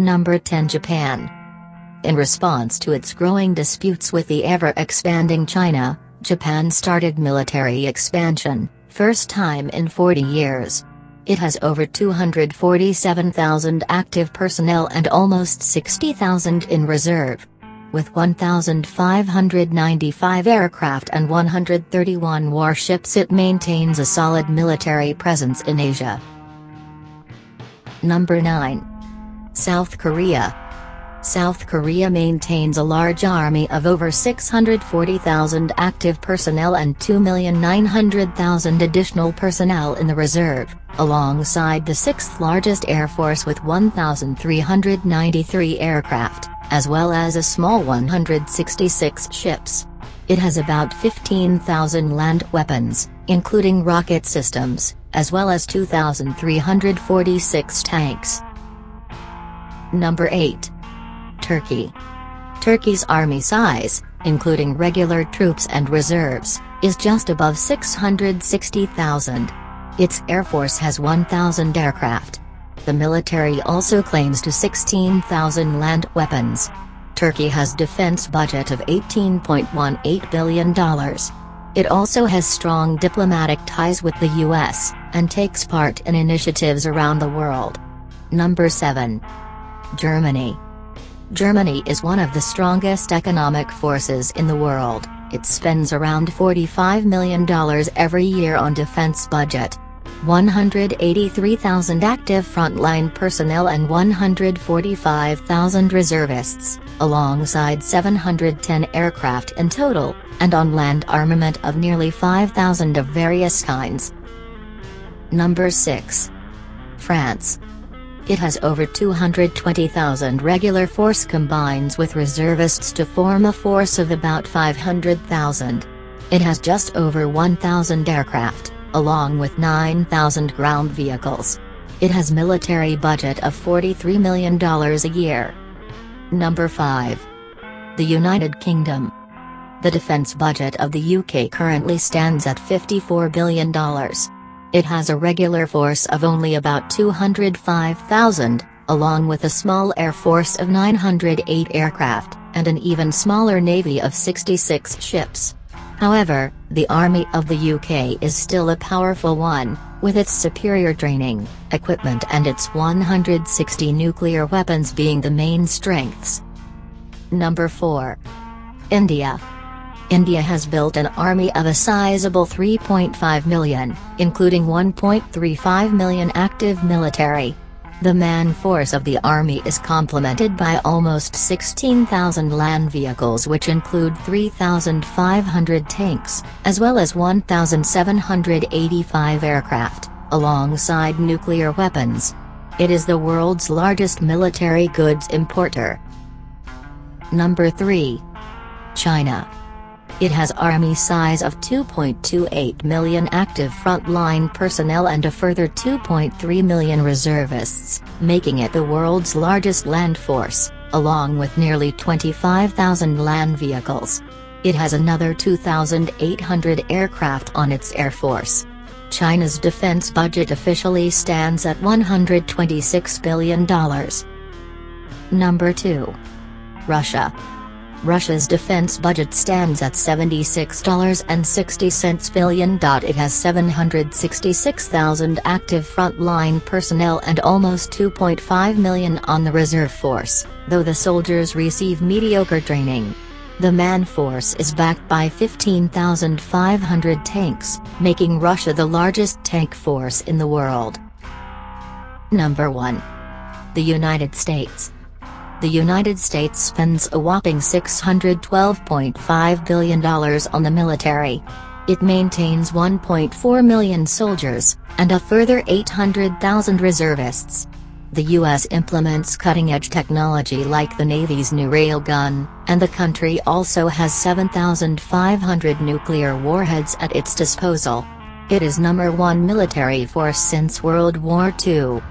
Number 10. Japan. In response to its growing disputes with the ever-expanding China, Japan started military expansion, first time in 40 years. It has over 247,000 active personnel and almost 60,000 in reserve. With 1,595 aircraft and 131 warships, it maintains a solid military presence in Asia. Number 9. South Korea. South Korea maintains a large army of over 640,000 active personnel and 2,900,000 additional personnel in the reserve, alongside the sixth largest air force with 1,393 aircraft, as well as a small 166 ships. It has about 15,000 land weapons, including rocket systems, as well as 2,346 tanks. Number 8. Turkey. Turkey's army size, including regular troops and reserves, is just above 660,000. Its air force has 1,000 aircraft. The military also claims to 16,000 land weapons. Turkey has defense budget of $18.18 billion. It also has strong diplomatic ties with the US, and takes part in initiatives around the world. Number 7. Germany. Germany is one of the strongest economic forces in the world. It spends around $45 million every year on defense budget. 183,000 active frontline personnel and 145,000 reservists, alongside 710 aircraft in total, and on land armament of nearly 5,000 of various kinds. Number 6. France. It has over 220,000 regular force combines with reservists to form a force of about 500,000. It has just over 1,000 aircraft, along with 9,000 ground vehicles. It has military budget of $43 million a year. Number 5. The United Kingdom. The defense budget of the UK currently stands at $54 billion. It has a regular force of only about 205,000, along with a small air force of 908 aircraft, and an even smaller navy of 66 ships. However, the Army of the UK is still a powerful one, with its superior training, equipment and its 160 nuclear weapons being the main strengths. Number 4. India. India has built an army of a sizable 3.5 million, including 1.35 million active military. The man force of the army is complemented by almost 16,000 land vehicles, which include 3,500 tanks, as well as 1,785 aircraft, alongside nuclear weapons. It is the world's largest military goods importer. Number 3. China. It has army size of 2.28 million active frontline personnel and a further 2.3 million reservists, making it the world's largest land force, along with nearly 25,000 land vehicles. It has another 2,800 aircraft on its air force. China's defense budget officially stands at $126 billion. Number 2. Russia. Russia's defense budget stands at $76.60 billion. It has 766,000 active frontline personnel and almost 2.5 million on the reserve force, though the soldiers receive mediocre training. The man force is backed by 15,500 tanks, making Russia the largest tank force in the world. Number 1. The United States. The United States spends a whopping $612.5 billion on the military. It maintains 1.4 million soldiers, and a further 800,000 reservists. The U.S. implements cutting-edge technology like the Navy's new railgun, and the country also has 7,500 nuclear warheads at its disposal. It is #1 military force since World War II.